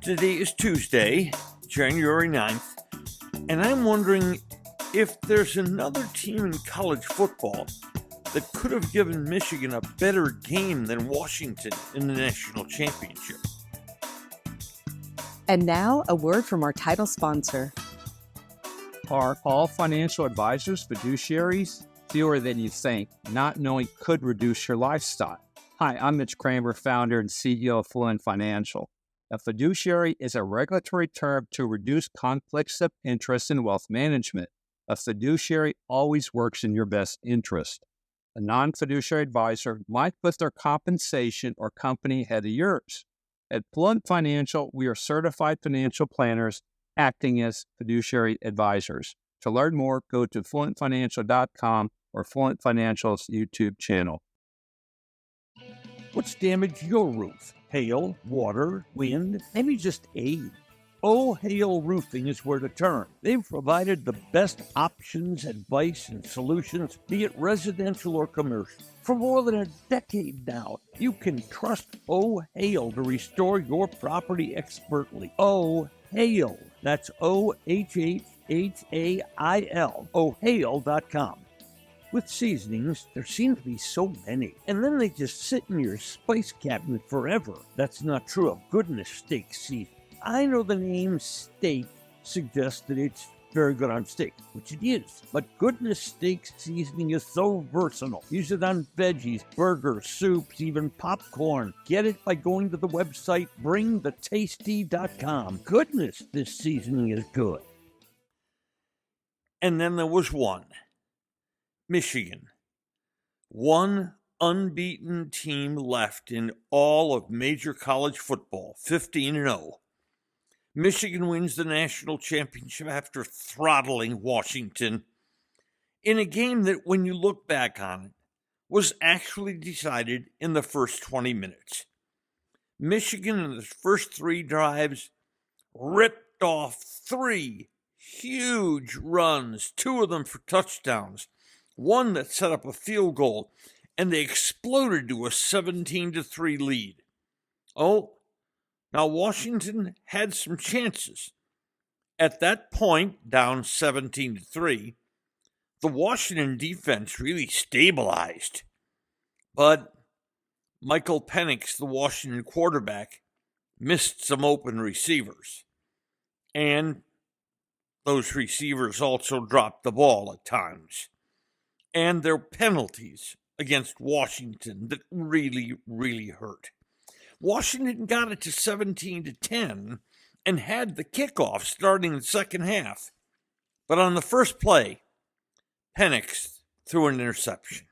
Today is Tuesday, January 9th, and I'm wondering if there's another team in college football that could have given Michigan a better game than Washington in the national championship. And now, a word from our title sponsor. Are all financial advisors fiduciaries? Fewer than you think. Not knowing could reduce your lifestyle. Hi, I'm Mitch Kramer, founder and CEO of Fluent Financial. A fiduciary is a regulatory term to reduce conflicts of interest in wealth management. A fiduciary always works in your best interest. A non-fiduciary advisor might put their compensation or company ahead of yours. At Fluent Financial, we are certified financial planners acting as fiduciary advisors. To learn more, go to fluentfinancial.com or Fluent Financial's YouTube channel. What's damaged your roof? Hail, water, wind, maybe just age. Hail Roofing is where to turn. They've provided the best options, advice, and solutions, be it residential or commercial. For more than a decade now, you can trust Hail to restore your property expertly. Hail. That's OHHHAIL. Hail.com. With seasonings, there seem to be so many, and then they just sit in your spice cabinet forever. That's not true of Goodness Steak seasoning. I know the name steak suggests that it's very good on steak, which it is, but Goodness Steak seasoning is so versatile. Use it on veggies, burgers, soups, even popcorn. Get it by going to the website bringthetasty.com. Goodness, this seasoning is good. And then there was one. Michigan. One unbeaten team left in all of major college football, 15-0. Michigan wins the national championship after throttling Washington in a game that, when you look back on it, was actually decided in the first 20 minutes. Michigan, in the first 3 drives, ripped off 3 huge runs, 2 of them for touchdowns, one that set up a field goal, and they exploded to a 17-3 lead. Now Washington had some chances. At that point, down 17-3, the Washington defense really stabilized. But Michael Penix, the Washington quarterback, missed some open receivers. And those receivers also dropped the ball at times. And there were penalties against Washington that really, really hurt. Washington got it to 17-10 and had the kickoff starting the second half. But on the first play, Penix threw an interception.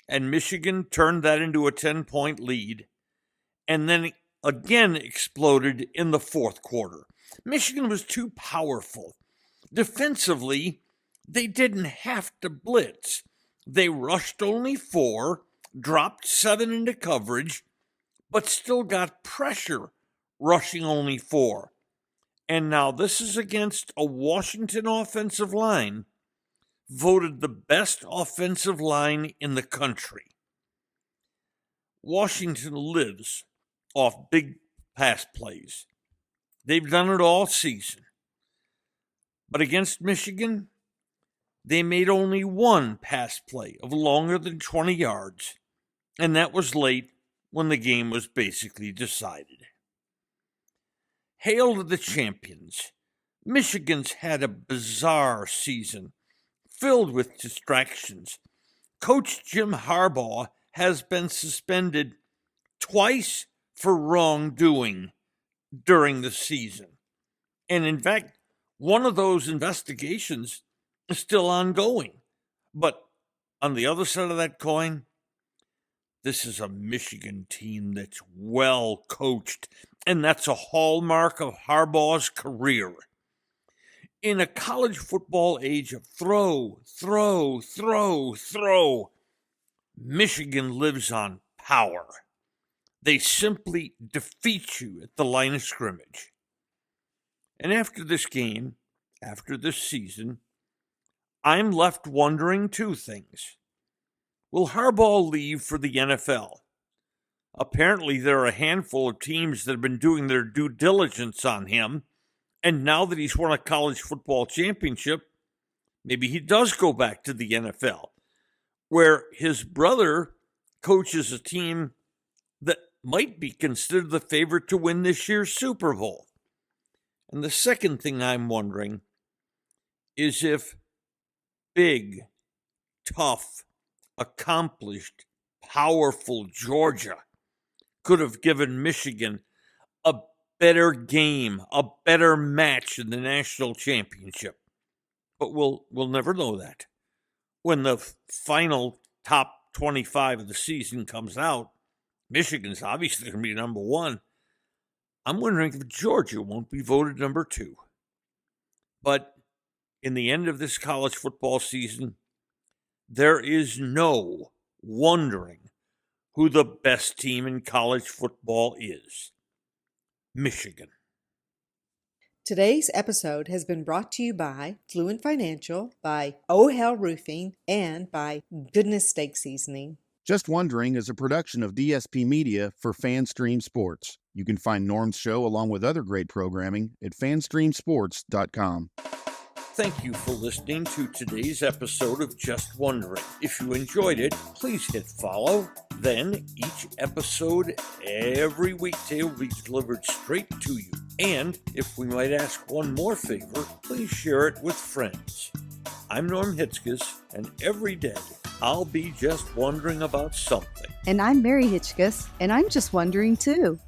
And Michigan turned that into a 10-point lead and then again exploded in the fourth quarter. Michigan was too powerful. Defensively, they didn't have to blitz. They rushed only 4, dropped 7 into coverage, but still got pressure rushing only 4. And now this is against a Washington offensive line voted the best offensive line in the country. Washington lives off big pass plays. They've done it all season. But against Michigan, they made only 1 pass play of longer than 20 yards, and that was late when the game was basically decided. Hail to the champions. Michigan's had a bizarre season, filled with distractions. Coach Jim Harbaugh has been suspended twice for wrongdoing during the season. And in fact, one of those investigations is still ongoing. But on the other side of that coin, this is a Michigan team that's well coached, and that's a hallmark of Harbaugh's career. In a college football age of throw, Michigan lives on power. They simply defeat you at the line of scrimmage. And after this game, after this season, I'm left wondering 2 things. Will Harbaugh leave for the NFL? Apparently, there are a handful of teams that have been doing their due diligence on him, and now that he's won a college football championship, maybe he does go back to the NFL, where his brother coaches a team that might be considered the favorite to win this year's Super Bowl. And the second thing I'm wondering is if big, tough, accomplished, powerful Georgia could have given Michigan a better game, a better match in the national championship. But we'll never know that. When the final top 25 of the season comes out, Michigan's obviously going to be number one. I'm wondering if Georgia won't be voted number two. But in the end of this college football season, there is no wondering who the best team in college football is. Michigan. Today's episode has been brought to you by Fluent Financial, by Oh Hell Roofing, and by Goodness Steak Seasoning. Just Wondering is a production of DSP Media for FanStream Sports. You can find Norm's show along with other great programming at fanstreamsports.com. Thank you for listening to today's episode of Just Wondering. If you enjoyed it, please hit follow. Then each episode every weekday will be delivered straight to you. And if we might ask one more favor, please share it with friends. I'm Norm Hitzges, and every day I'll be just wondering about something. And I'm Mary Hitchkus, and I'm just wondering too.